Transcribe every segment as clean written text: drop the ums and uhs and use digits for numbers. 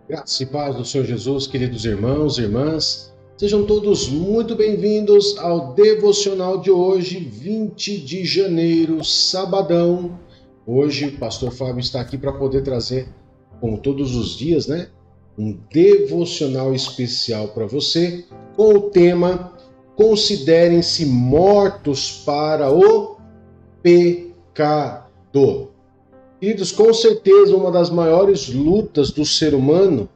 Graça e paz do Senhor Jesus, queridos irmãos e irmãs, sejam todos muito bem-vindos ao devocional de hoje, 20 de janeiro, sabadão. Hoje o pastor Fábio está aqui para poder trazer, como todos os dias, um devocional especial para você, com o tema Considerem-se mortos para o pecado. Queridos, com certeza uma das maiores lutas do ser humano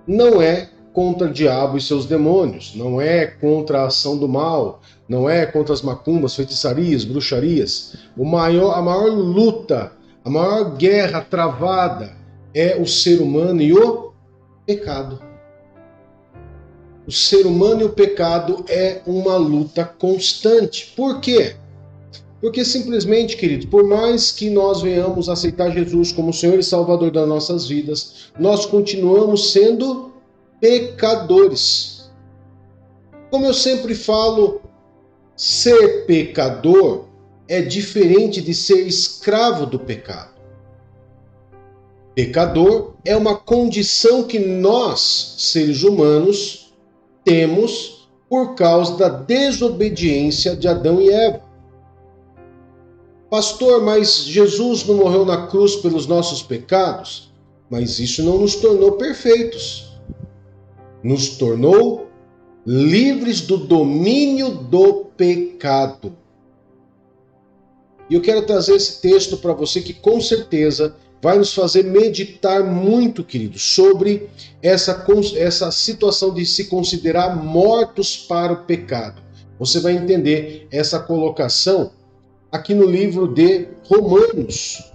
não é contra o diabo e seus demônios, não é contra a ação do mal, não é contra as macumbas, feitiçarias, bruxarias. A maior luta, a maior guerra travada é o ser humano e o pecado. O ser humano e o pecado é uma luta constante. Por quê? Porque simplesmente, querido, por mais que nós venhamos aceitar Jesus como Senhor e Salvador das nossas vidas, nós continuamos sendo pecadores. Como eu sempre falo, ser pecador é diferente de ser escravo do pecado. Pecador é uma condição que nós, seres humanos, temos por causa da desobediência de Adão e Eva. Pastor, mas Jesus não morreu na cruz pelos nossos pecados? Mas isso não nos tornou perfeitos. Nos tornou livres do domínio do pecado. E eu quero trazer esse texto para você que com certeza vai nos fazer meditar muito, querido, sobre essa situação de se considerar mortos para o pecado. Você vai entender essa colocação aqui no livro de Romanos.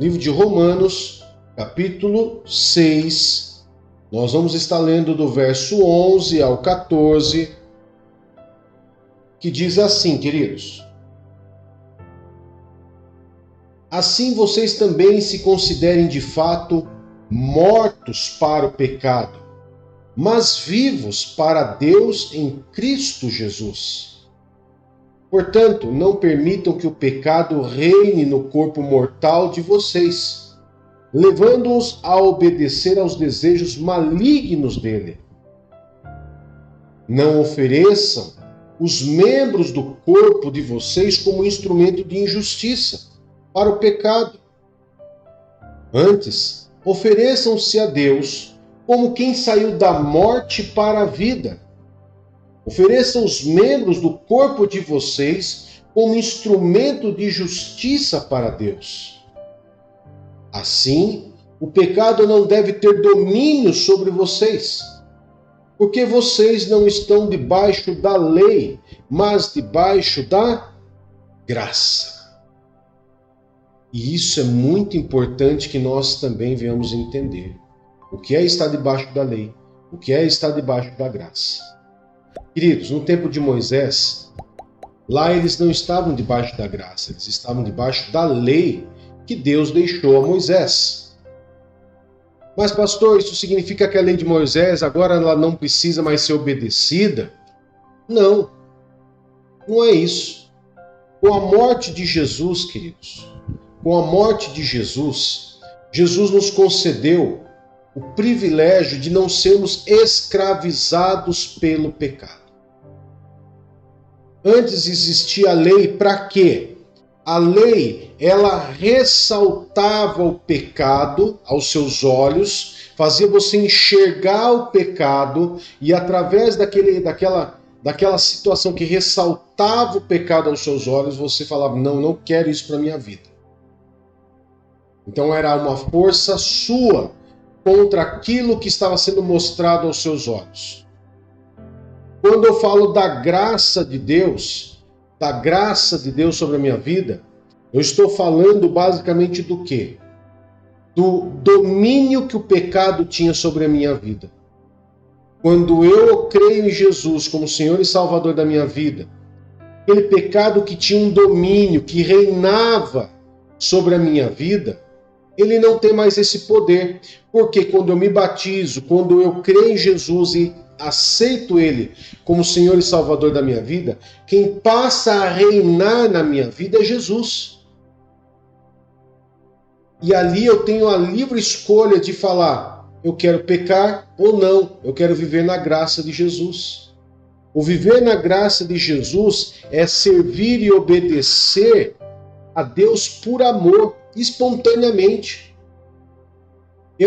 Livro de Romanos, capítulo 6. Nós vamos estar lendo do verso 11 ao 14, que diz assim, queridos: assim vocês também se considerem de fato mortos para o pecado, mas vivos para Deus em Cristo Jesus. Portanto, não permitam que o pecado reine no corpo mortal de vocês, levando-os a obedecer aos desejos malignos dele. Não ofereçam os membros do corpo de vocês como instrumento de injustiça para o pecado. Antes, ofereçam-se a Deus como quem saiu da morte para a vida. Ofereçam os membros do corpo de vocês como instrumento de justiça para Deus. Assim, o pecado não deve ter domínio sobre vocês, porque vocês não estão debaixo da lei, mas debaixo da graça. E isso é muito importante que nós também venhamos entender. O que é estar debaixo da lei? O que é estar debaixo da graça? Queridos, no tempo de Moisés, lá eles não estavam debaixo da graça, eles estavam debaixo da lei que Deus deixou a Moisés. Mas, pastor, isso significa que a lei de Moisés agora ela não precisa mais ser obedecida? Não, não é isso. Com a morte de Jesus, queridos, com a morte de Jesus, Jesus nos concedeu o privilégio de não sermos escravizados pelo pecado. Antes existia a lei para quê? A lei, ela ressaltava o pecado aos seus olhos, fazia você enxergar o pecado e através daquela situação que ressaltava o pecado aos seus olhos, você falava, não quero isso para minha vida. Então era uma força sua contra aquilo que estava sendo mostrado aos seus olhos. Quando eu falo da graça de Deus sobre a minha vida, eu estou falando basicamente do quê? Do domínio que o pecado tinha sobre a minha vida. Quando eu creio em Jesus como Senhor e Salvador da minha vida, aquele pecado que tinha um domínio, que reinava sobre a minha vida, ele não tem mais esse poder, porque quando eu me batizo, quando eu creio em Jesus e aceito Ele como Senhor e Salvador da minha vida, quem passa a reinar na minha vida é Jesus. E ali eu tenho a livre escolha de falar, eu quero pecar ou não, eu quero viver na graça de Jesus. O viver na graça de Jesus é servir e obedecer a Deus por amor, espontaneamente.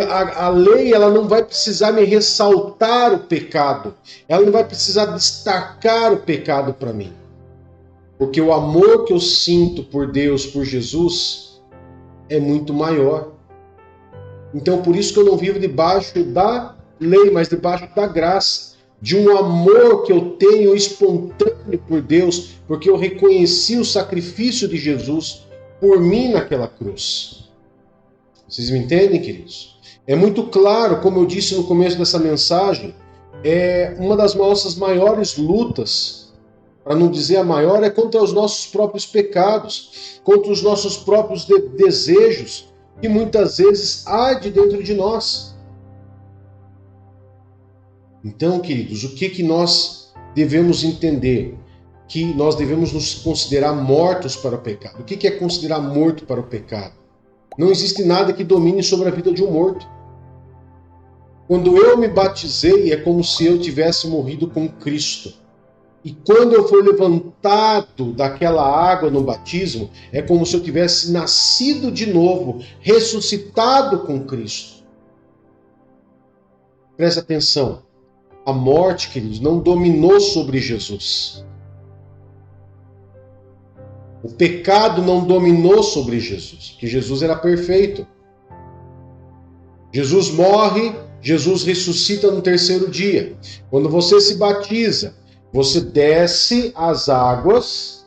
A lei, ela não vai precisar me ressaltar o pecado, ela não vai precisar destacar o pecado para mim. Porque o amor que eu sinto por Deus, por Jesus, é muito maior. Então, por isso que eu não vivo debaixo da lei, mas debaixo da graça. De um amor que eu tenho espontâneo por Deus, porque eu reconheci o sacrifício de Jesus por mim naquela cruz. Vocês me entendem, queridos? É muito claro, como eu disse no começo dessa mensagem, uma das nossas maiores lutas, para não dizer a maior, é contra os nossos próprios pecados, contra os nossos próprios desejos, que muitas vezes arde dentro de nós. Então, queridos, o que nós devemos entender? Que nós devemos nos considerar mortos para o pecado. O que é considerar morto para o pecado? Não existe nada que domine sobre a vida de um morto. Quando eu me batizei, é como se eu tivesse morrido com Cristo. E quando eu for levantado daquela água no batismo, é como se eu tivesse nascido de novo, ressuscitado com Cristo. Presta atenção. A morte, queridos, não dominou sobre Jesus. O pecado não dominou sobre Jesus, porque Jesus era perfeito. Jesus morre, Jesus ressuscita no terceiro dia. Quando você se batiza, você desce as águas,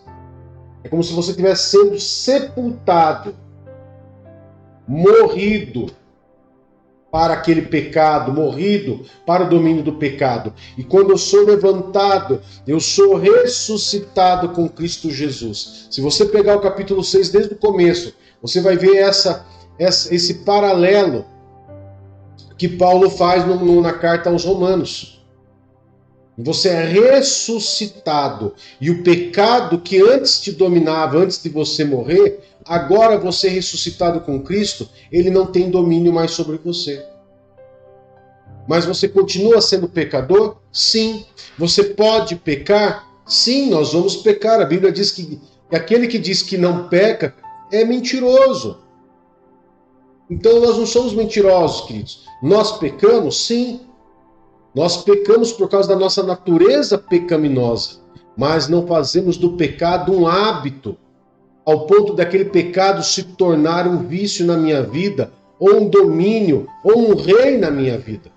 é como se você estivesse sendo sepultado, morrido para aquele pecado, morrido para o domínio do pecado. E quando eu sou levantado, eu sou ressuscitado com Cristo Jesus. Se você pegar o capítulo 6 desde o começo, você vai ver esse paralelo que Paulo faz na carta aos Romanos. Você é ressuscitado. E o pecado que antes te dominava, antes de você morrer, agora você ressuscitado com Cristo, ele não tem domínio mais sobre você. Mas você continua sendo pecador? Sim. Você pode pecar? Sim, nós vamos pecar. A Bíblia diz que aquele que diz que não peca é mentiroso. Então nós não somos mentirosos, queridos. Nós pecamos? Sim. Nós pecamos por causa da nossa natureza pecaminosa, mas não fazemos do pecado um hábito, ao ponto daquele pecado se tornar um vício na minha vida, ou um domínio, ou um rei na minha vida.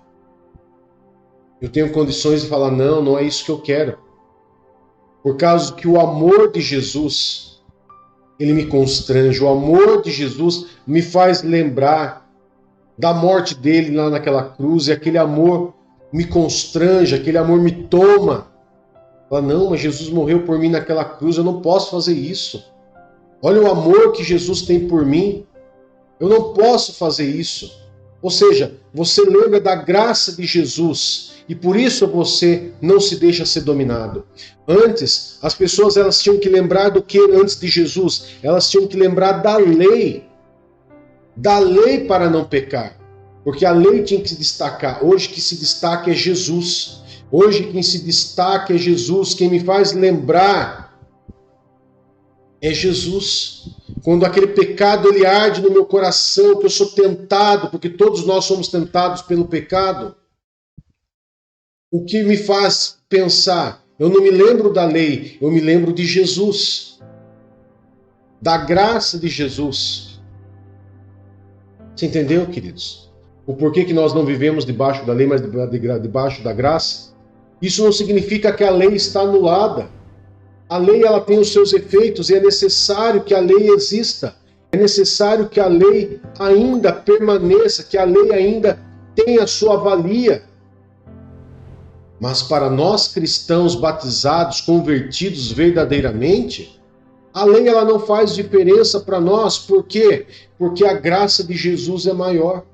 Eu tenho condições de falar, não é isso que eu quero. Por causa que o amor de Jesus, ele me constrange, o amor de Jesus me faz lembrar da morte dele lá naquela cruz, e aquele amor me constrange, aquele amor me toma. Fala, não, mas Jesus morreu por mim naquela cruz, eu não posso fazer isso. Olha o amor que Jesus tem por mim, eu não posso fazer isso. Ou seja, você lembra da graça de Jesus e por isso você não se deixa ser dominado. Antes, as pessoas elas tinham que lembrar do que antes de Jesus? Elas tinham que lembrar da lei para não pecar. Porque a lei tinha que se destacar. Hoje que se destaca é Jesus. Hoje quem se destaca é Jesus. Quem me faz lembrar é Jesus. Quando aquele pecado ele arde no meu coração, que eu sou tentado, porque todos nós somos tentados pelo pecado, o que me faz pensar? Eu não me lembro da lei, eu me lembro de Jesus. Da graça de Jesus. Você entendeu, queridos? O porquê que nós não vivemos debaixo da lei, mas debaixo da graça? Isso não significa que a lei está anulada. A lei ela tem os seus efeitos e é necessário que a lei exista. É necessário que a lei ainda permaneça, que a lei ainda tenha sua valia. Mas para nós cristãos batizados, convertidos verdadeiramente, a lei ela não faz diferença para nós. Por quê? Porque a graça de Jesus é maior.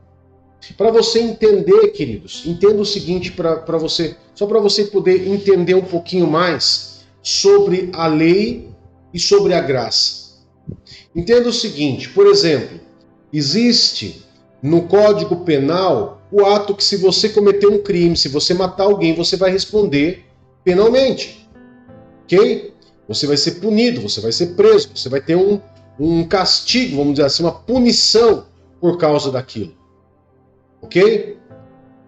Para você entender, queridos, entenda o seguinte para você, só para você poder entender um pouquinho mais sobre a lei e sobre a graça. Entenda o seguinte, por exemplo, existe no Código Penal o ato que, se você cometer um crime, se você matar alguém, você vai responder penalmente. Ok? Você vai ser punido, você vai ser preso, você vai ter um castigo, vamos dizer assim, uma punição por causa daquilo. Ok?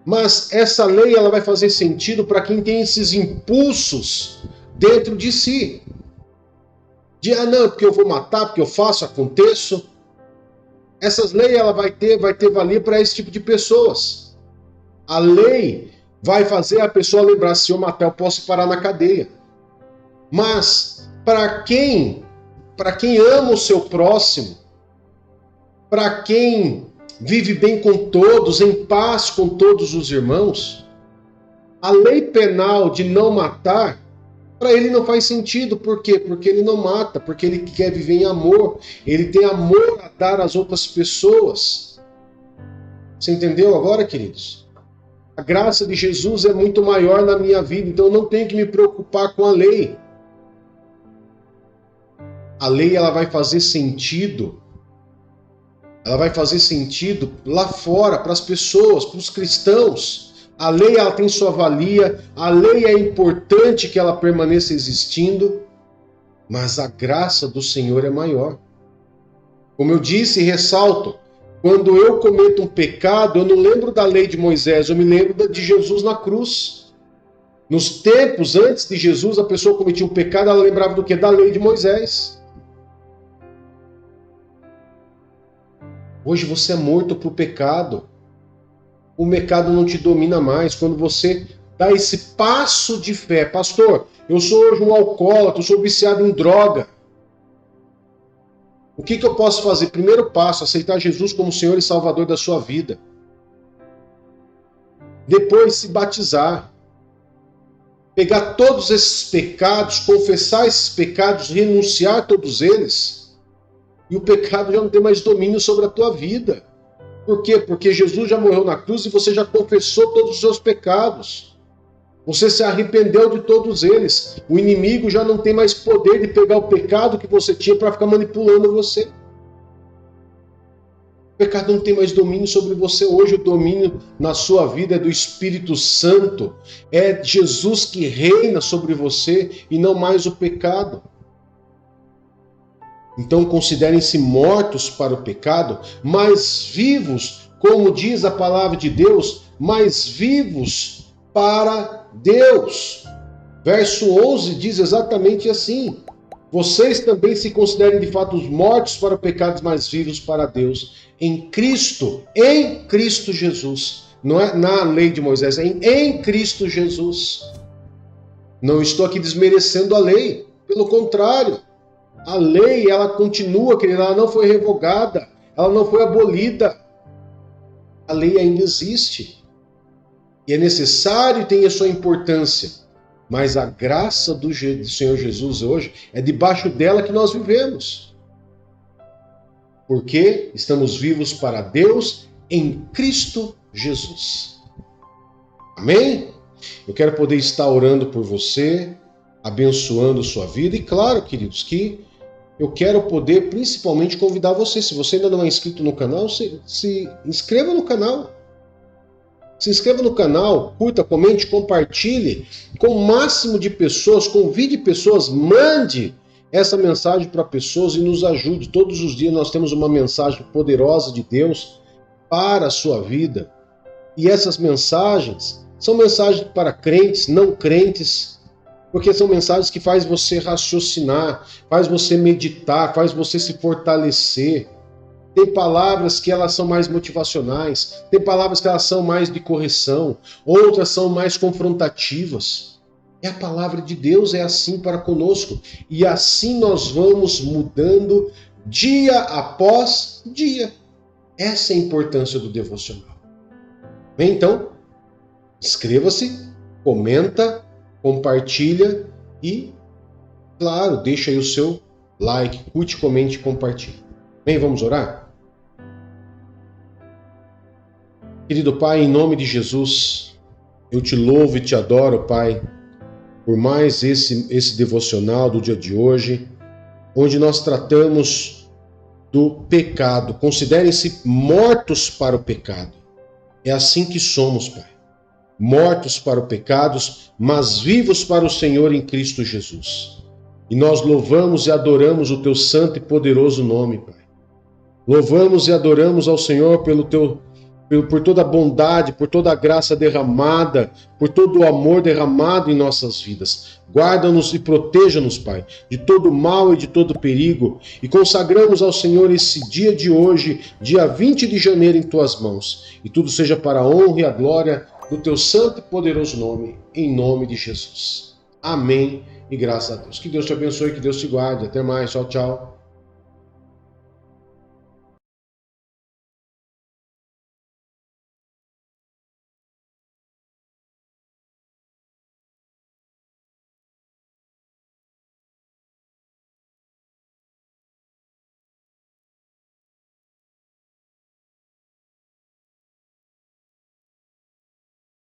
Mas essa lei ela vai fazer sentido para quem tem esses impulsos dentro de si. De, não, porque eu vou matar, porque eu faço, aconteço. Essas leis ela vai ter valia para esse tipo de pessoas. A lei vai fazer a pessoa lembrar, se eu matar eu posso parar na cadeia. Mas para quem ama o seu próximo, para quem vive bem com todos, em paz com todos os irmãos, a lei penal de não matar, para ele não faz sentido. Por quê? Porque ele não mata, porque ele quer viver em amor, ele tem amor a dar às outras pessoas. Você entendeu agora, queridos? A graça de Jesus é muito maior na minha vida, então eu não tenho que me preocupar com a lei. A lei ela vai fazer sentido. Ela vai fazer sentido lá fora, para as pessoas, para os cristãos. A lei ela tem sua valia, a lei é importante que ela permaneça existindo, mas a graça do Senhor é maior. Como eu disse e ressalto, quando eu cometo um pecado, eu não lembro da lei de Moisés, eu me lembro de Jesus na cruz. Nos tempos antes de Jesus, a pessoa cometia um pecado, ela lembrava do quê? Da lei de Moisés. Hoje você é morto para o pecado. O pecado não te domina mais. Quando você dá esse passo de fé, pastor, eu sou hoje um alcoólatra, eu sou viciado em droga. O que eu posso fazer? Primeiro passo, aceitar Jesus como Senhor e Salvador da sua vida. Depois se batizar. Pegar todos esses pecados, confessar esses pecados, renunciar a todos eles. E o pecado já não tem mais domínio sobre a tua vida. Por quê? Porque Jesus já morreu na cruz e você já confessou todos os seus pecados. Você se arrependeu de todos eles. O inimigo já não tem mais poder de pegar o pecado que você tinha para ficar manipulando você. O pecado não tem mais domínio sobre você. Hoje o domínio na sua vida é do Espírito Santo. É Jesus que reina sobre você e não mais o pecado. Então considerem-se mortos para o pecado, mas vivos, como diz a palavra de Deus, mas vivos para Deus. Verso 11 diz exatamente assim: vocês também se considerem de fato os mortos para o pecado, mas vivos para Deus, em Cristo Jesus. Não é na lei de Moisés, é em Cristo Jesus. Não estou aqui desmerecendo a lei, pelo contrário. A lei, ela continua, querida, ela não foi revogada, ela não foi abolida. A lei ainda existe. E é necessário e tem a sua importância. Mas a graça do Senhor Jesus hoje é debaixo dela que nós vivemos. Porque estamos vivos para Deus em Cristo Jesus. Amém? Eu quero poder estar orando por você, abençoando sua vida. E claro, queridos, que eu quero poder principalmente convidar você. Se você ainda não é inscrito no canal, se inscreva no canal. Se inscreva no canal, curta, comente, compartilhe com o máximo de pessoas, convide pessoas, mande essa mensagem para pessoas e nos ajude. Todos os dias nós temos uma mensagem poderosa de Deus para a sua vida. E essas mensagens são mensagens para crentes, não crentes, porque são mensagens que faz você raciocinar, faz você meditar, faz você se fortalecer. Tem palavras que elas são mais motivacionais, tem palavras que elas são mais de correção, outras são mais confrontativas. É a palavra de Deus, é assim para conosco. E assim nós vamos mudando dia após dia. Essa é a importância do devocional. Bem, então, inscreva-se, comenta, compartilha e, claro, deixa aí o seu like, curte, comente e compartilhe. Bem, vamos orar? Querido Pai, em nome de Jesus, eu te louvo e te adoro, Pai, por mais esse devocional do dia de hoje, onde nós tratamos do pecado. Considerem-se mortos para o pecado. É assim que somos, Pai. Mortos para os pecados, mas vivos para o Senhor em Cristo Jesus. E nós louvamos e adoramos o teu santo e poderoso nome, Pai. Louvamos e adoramos ao Senhor por toda a bondade, por toda a graça derramada, por todo o amor derramado em nossas vidas. Guarda-nos e proteja-nos, Pai, de todo mal e de todo perigo. E consagramos ao Senhor esse dia de hoje, dia 20 de janeiro, em tuas mãos. E tudo seja para a honra e a glória do teu santo e poderoso nome, em nome de Jesus. Amém e graças a Deus. Que Deus te abençoe, que Deus te guarde. Até mais. Tchau, tchau.